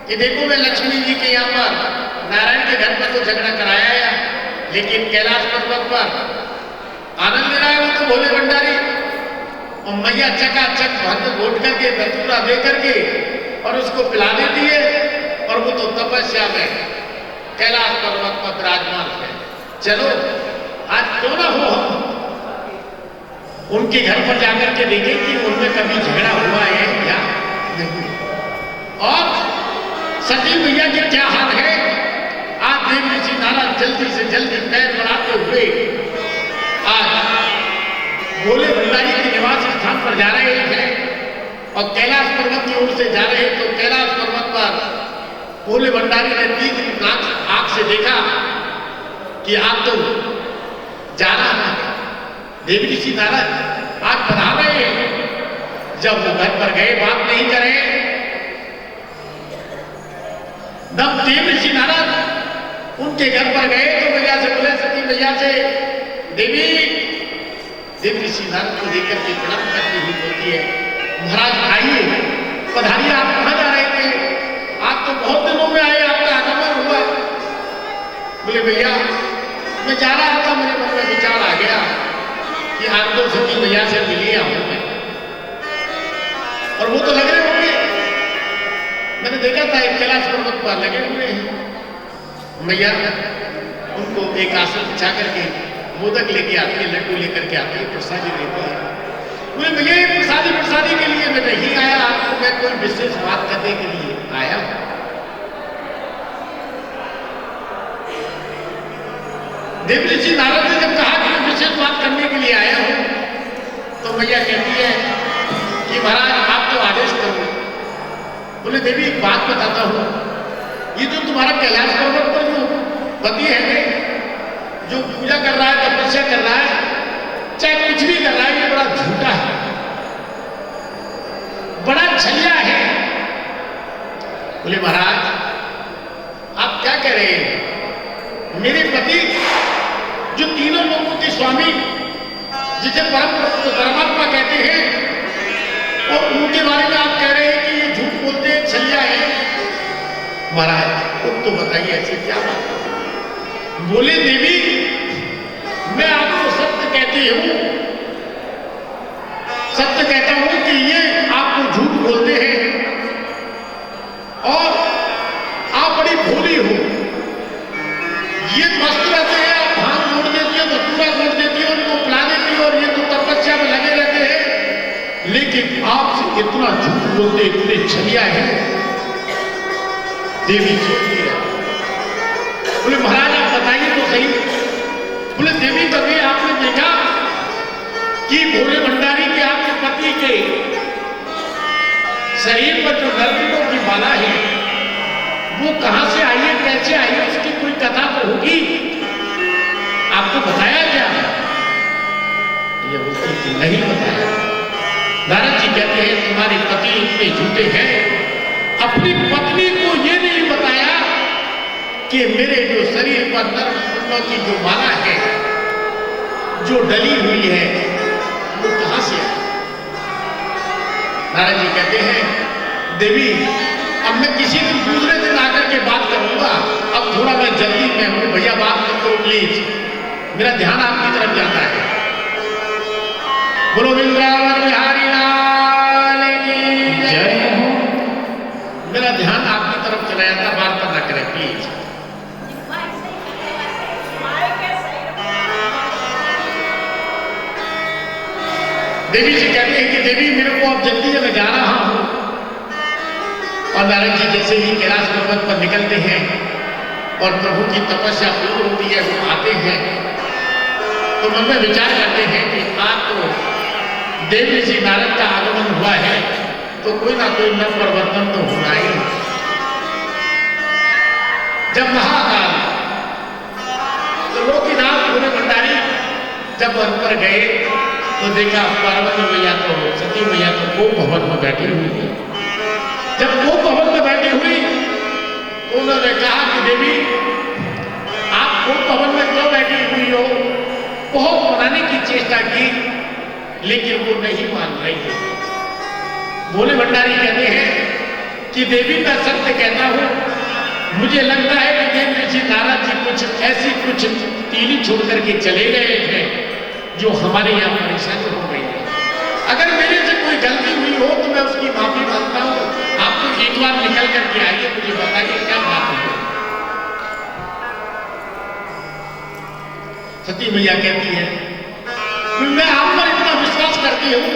कि देखो मैं लक्ष्मी जी के यहाँ पर नारायण के घर पर तो झगड़ा कराया है, लेकिन कैलाश पर्वत पर आनंद ले रहा है वो तो भोले भंडारी। और मैया चकाचक भंग घोट करके धतूरा दे करके और उसको पिला देती है, और वो तो तपस्या में कैलाश पर्वत पर विराजमान है। चलो आज क्यों ना हो हम उनके घर पर जाकर के देखें कि उनमें कभी झगड़ा हुआ है या नहीं। और सती मैया के क्या हाल है, आप देव ऋषि नारद जल्दी से जल्दी पैर बढ़ाते हुए आज भोले भंडारी के निवास स्थान पर जा रहे हैं और कैलाश पर्वत की ओर से जा रहे हैं। तो कैलाश पर्वत पर भोले भंडारी ने तीव्र आंख से देखा कि आप तो जा रहा है, देव ऋषि नारद आप बना रहे हैं। जब वो घर पर गए बात नहीं करे, तब देव ऋषि नारद उनके घर पर गए तो मैया से बोले, सती मैया से, देवी। देव ऋषि नारद को देखकर के प्रणाम करती हुई बोलती है, महाराज आइए, पधारिए, आप कहाँ जा रहे थे? आप तो बहुत दिनों में आए, आपका आगमन हुआ। बोले भैया मैं जा रहा था, मेरे मन में विचार आ गया कि आप तो सती मैया से मिलिए आऊं मैं। और वो तो लग रहे होंगे, मैंने देखा था एक कैलाश पर्वत पर लगे हुए हैं। मैया उनको एक आसन बिछा करके मोदक लेके आती है, लड्डू लेकर के आती है, प्रसादी देती है। बोले भैया प्रसादी के लिए मैं नहीं आया, आपको मैं कोई विशेष बात करने के लिए आया। देव ऋषि नारद ने जब कहा कि मैं विशेष बात करने के लिए आया हूं, तो मैया कहती है कि महाराज आप तो आदेश करो। बोले देवी एक बात बताता हूं, ये जो तुम्हारा कैलाश पर्वत पर जो पति है, जो पूजा कर रहा है, तपस्या कर रहा है, चाहे कुछ भी कर रहा है, ये बड़ा झूठा है, बड़ा छलिया है। बोले महाराज आप क्या कह रहे हैं? मेरे पति जो तीनों लोगों के स्वामी, जिसे परमात्मा कहते हैं, और उनके बारे में आप कह रहे हैं कि ये झूठ बोलते हैं, छलिया है। महाराज खुद तो बताइए ऐसी क्या बात है? बोले देवी मैं आपको सत्य कहती हूं, सत्य कहता हूं कि ये आपको झूठ बोलते हैं और आप बड़ी भोली हो। ये मस्त रहते हैं, आप भांग मोड़ देती हो, धतूरा मोड़ देती हो, उनको पिला देती हो, और ये तो तपस्या में लगे रहते हैं, लेकिन आपसे इतना झूठ बोलते, इतने छलिया है। देवी सोचती है, बोले महाराज आप बताइए तो सही। बोले देवी कभी आपने देखा कि भोले भंडारी के आपके पति के शरीर पर जो नरपिंडों की माला है वो कहां से आई है, कैसे आई है, उसकी कोई कथा तो होगी, आपको बताया क्या? ये बोलते कि नहीं बताया। नारद जी कहते हैं तुम्हारे पति इतने झूठे हैं, अपनी पत्नी को ये नहीं बताया कि मेरे जो शरीर पर नरपिंडों की जो माला है, जो डली हुई है, वो कहां से आई? नारद जी कहते हैं देवी अब मैं किसी दिन दूसरे दिन आकर के बात करूंगा, अब थोड़ा मैं जल्दी में हूं, भैया बात मत करो प्लीज, मेरा ध्यान आपकी तरफ जाता है। बोलो वृंदावन बिहारी लाल की जय हो। मेरा ध्यान आपकी तरफ चला जाता, वार्ता ना करें प्लीज। देवी जी कहते हैं कि देवी मेरे को अब जल्दी है, मैं जा रहा हूं। और नारद जी जैसे ही कैलाश पर्वत पर निकलते हैं और प्रभु की तपस्या पूर्ण होती है, वो आते हैं तो मन में विचार करते हैं कि आज तो देव ऋषि नारद का आगमन हुआ है, तो कोई ना कोई नव परिवर्तन तो होना ही। जब महाकाल तो लोकीनाथ भोले भंडारी जब वन पर गए तो देखा पार्वती मैया तो सती मैया तो गोप भवन में बैठी हुई है। जब गोप भवन में बैठी हुई तो उन्होंने कहा कि देवी आप गोप भवन में क्यों बैठी हुई हो? बहुत मनाने की चेष्टा की लेकिन वो नहीं मान रही है। भोले भंडारी कहते हैं कि देवी मैं सत्य कहता हूं, मुझे लगता है कि देव ऋषि नारद जी कुछ तीली छोड़ करके चले गए हैं जो हमारे यहाँ परेशानी हो गई है। अगर मेरे से कोई गलती हुई हो तो मैं उसकी माफी मांगता हूं। आप तो एक बार निकल करके आइए, मुझे बताइए क्या बात है। सती मैया कहती है मैं आप पर इतना विश्वास करती हूं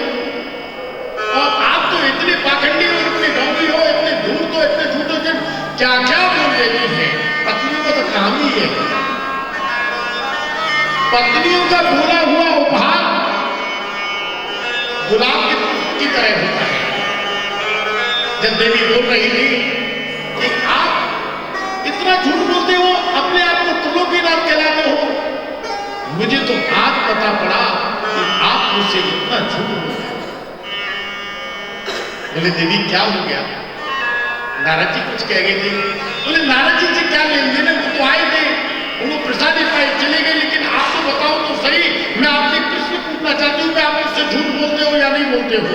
और आप तो इतने पाखंडी हो, इतने डोंगी हो, इतने धूर्त हो, इतने झूठ हो, क्या क्या बोल रही है। पत्नियों का तो काम ही है, पत्नियों का बोला हुआ उपहार गुलाब के फूल की तरह होता है। जब देवी बोल रही थी कि आप इतना झूठ बोलते हो, अपने आप को त्रिलोकीनाथ कहलाते हो, मुझे तो आज पता पड़ा कि आप मुझसे इतना झूठ बोलते हो। बोले देवी क्या हो गया? नारद जी कुछ कह गए थे। बोले नारद जी से क्या लेन देन है, वो तो आए थे, उन्होंने प्रसाद पाए चले गए, लेकिन आप तो बताओ तो सही, मैं आपसे प्रश्न पूछना चाहती हूँ कि आप मुझसे झूठ बोलते हो या नहीं बोलते हो?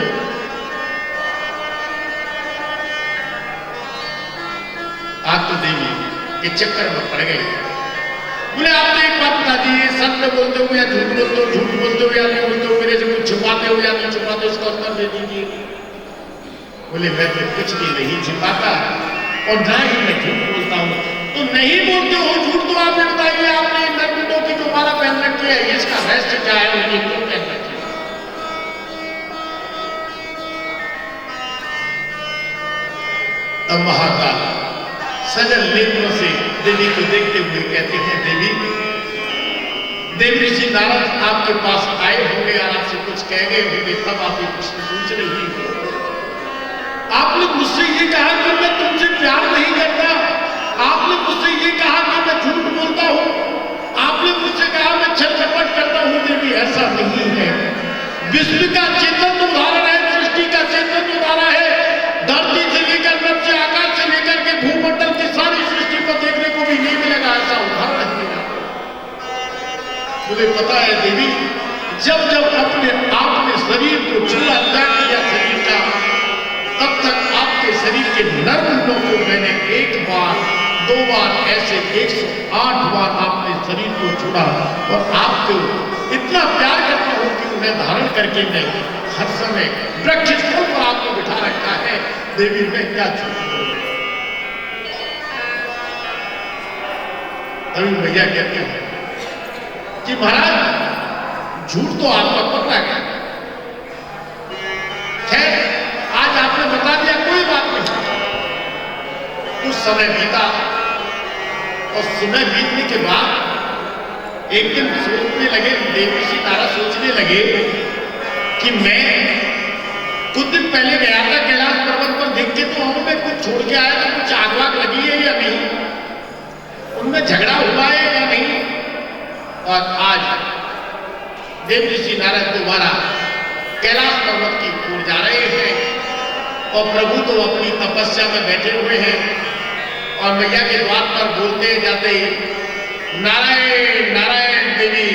आप तो देवी के चक्कर में पड़ गए। बोले आपने एक बात बता दी, सत्य बोलते हो या झूठ बोलते हो, झूठ बोलते हो या नहीं बोलते हो, मेरे से कुछ छुपाते हो या नहीं छुपाते, इसका उत्तर दे दीजिए। बोले मैं तो कुछ भी नहीं छिपाता और ना ही मैं झूठ बोलता हूँ। तो नहीं बोलते हो झूठ तो आप बताइए, आपने नरपिंडों की जो माला पहन रखी है, इसका रहस्य क्या है, उन्हें क्यों पहन रखी है? अब महाकाल सजल नेत्रों से देवी को देखते हुए कहते हैं देवी, देव ऋषि नारद आपके पास आए होंगे और आपसे कुछ कह गए होंगे, तब आप ये प्रश्न पूछ रही हो। आपने मुझसे ये कहा कि मैं तुमसे प्यार नहीं करता, आपने मुझसे ये कहा कि मैं झूठ बोलता हूं, आपने मुझसे कहा मैं छल कपट करता हूं। देवी ऐसा नहीं है, विष्णु का चेतन उदाहरण है, सृष्टि का चेतन उदाहरण है। धरती से लेकर नभ से, आकाश से लेकर के भूमंडल की सारी सृष्टि को देखने को भी नहीं मिलेगा ऐसा उदाहरण है। मुझे पता है देवी, जब जब अपने आपने शरीर को छूला त्याग किया शरीर का, तब तक आपके शरीर के नर्मों को मैंने एक बार, दो बार, ऐसे 108 बार आपने शरीर को छुड़ा और आपको इतना प्यार करता हूं कि उन्हें धारण करके मैं हर समय वृक्ष स्थल पर आपको बिठा रखा है। देवी मैं क्या झूठ बोलूं? अभी भैया कहते हैं कि महाराज झूठ तो आपका पता है, खैर आज आपने बता दिया, कोई बात नहीं। कुछ समय बीता और समय बीतने के बाद एक दिन सोचने लगे, देव ऋषि नारद सोचने लगे कि मैं कुछ दिन पहले गया था कैलाश पर्वत पर, देख के तो मैं कुछ छोड़ के आया था, कुछ आग वाग लगी है या नहीं, उनमें झगड़ा हुआ है या नहीं। और आज देव ऋषि नारद दोबारा कैलाश पर्वत की ओर जा रहे हैं और प्रभु तो अपनी तपस्या में बैठे हुए हैं और मैया के द्वार पर बोलते जाते ही नारायण नारायण। देवी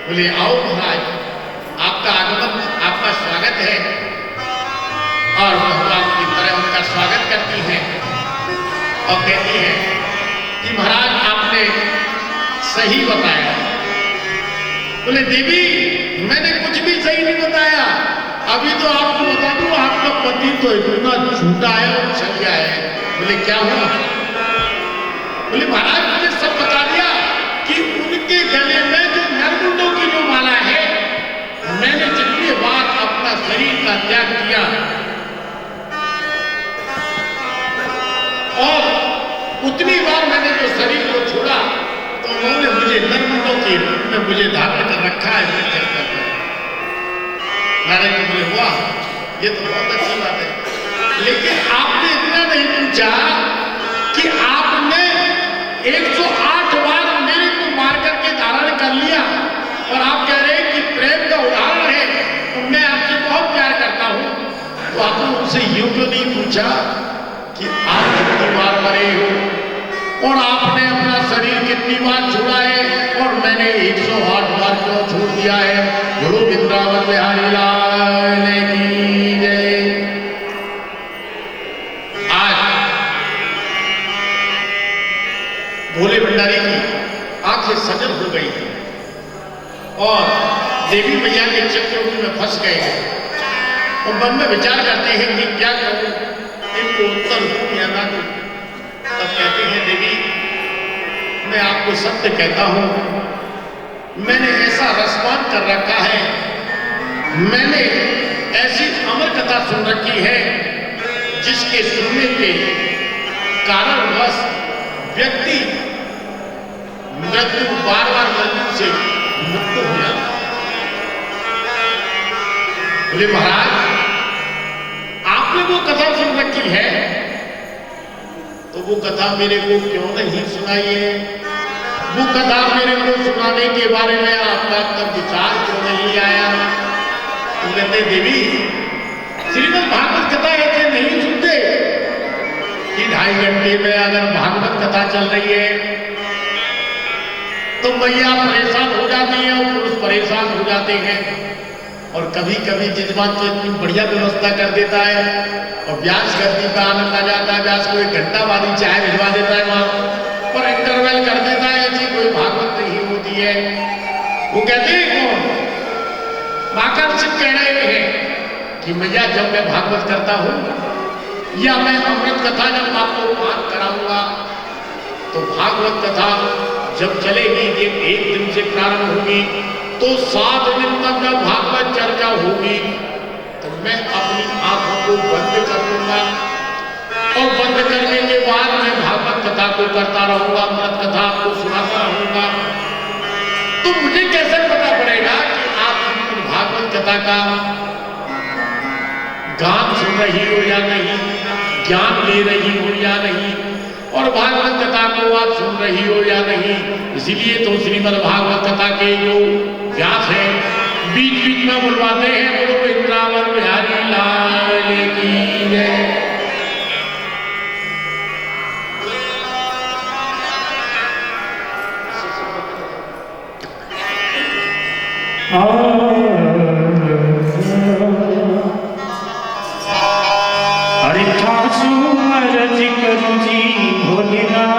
बोले आओ महाराज, आपका आगमन, आपका स्वागत है। और भगवान की तरह उनका स्वागत करती हैं और कहती हैं कि महाराज आपने सही बताया। बोले देवी मैंने कुछ भी सही नहीं बताया, अभी तो आपको बता दूं आपका पति तो इतना झूठा है और छलिया है। बोले क्या हुआ? बोले महाराज मुझे सब बता दिया कि उनके गले में जो नरमुंडों की जो माला है, मैंने जितनी बार अपना शरीर का त्याग किया और उतनी बार मैंने जो शरीर को छोड़ा तो उन्होंने मुझे नरमुंडों के रूप में मुझे धारण कर रखा है। नारायण जी बोले वाह, ये तो बहुत अच्छी बात है, लेकिन आपने इतना नहीं पूछा कि आपने 108 बार मेरे को मार करके धारण कर लिया और आप कह रहे हैं कि प्रेम का उदाहरण है, तो मैं आपसे बहुत प्यार करता हूं। तो आपने उनसे यूं क्यों नहीं पूछा कि आप कितनी बार मरे हो और आपने अपना शरीर कितनी बार छोड़ा है और मैंने 108 बार क्यों छोड़ दिया है? गुरु वृंदावन बिहारी लाल की जय। भोले भंडारी की आंखें सजल हो गई थी और देवी मैया के चक्रव्यूह में फंस गए हैं और मन में विचार करते हैं कि क्या करूं, इनको उत्तर दूं या ना दूं। तब कहते हैं देवी, मैं आपको सत्य कहता हूं, मैंने ऐसा रसपान कर रखा है, मैंने ऐसी अमर कथा सुन रखी है जिसके सुनने के कारणवश व्यक्ति मृत्यु बार बार मृत्यु से मुक्त हो जाता। बोले महाराज, आपने वो कथा सुन रखी है तो वो कथा मेरे को क्यों नहीं सुनाई है? वो कथा मेरे को सुनाने के बारे में आपका तब विचार क्यों नहीं आया? तो कहते देवी, श्रीमद् भागवत कथा ऐसे नहीं सुनते कि 2.5 घंटे में अगर भागवत कथा चल रही है तो मैया परेशान हो जाती है और पुरुष परेशान हो जाते हैं। और कभी कभी जजमान तो इतनी बढ़िया व्यवस्था कर देता है और व्यास गति का आनंद आ जाता है, व्यास को 1 घंटा बाद ही चाय भिजवा देता है वहां और इंटरवल कर देता है, ऐसी कोई भागवत नहीं होती है। वो कहते हैं कौन? आकर्षित कह रहे हैं कि मैया जब मैं भागवत करता हूं या मैं अमृत कथा जब आपको पाठ कराऊंगा तो भागवत कथा जब चलेगी, ये 1 दिन से प्रारंभ होगी तो 7 दिन तक जब भागवत चर्चा होगी तो मैं अपनी आंखों को बंद कर लूंगा और बंद करने के बाद मैं भागवत कथा को करता रहूंगा, अमृत कथा आपको सुनाता रहूंगा। तो मुझे कैसे पता पड़ेगा कि आप भागवत कथा का गान सुन रही हो या नहीं, ज्ञान ले रही हो या नहीं, और भागवत कथा को आप सुन रही हो या नहीं? इसीलिए तो श्रीमद् भागवत कथा के जो व्यास है बीच बीच में बुलवाते हैं, बोलो वृंदावन बिहारी लाल की जय। और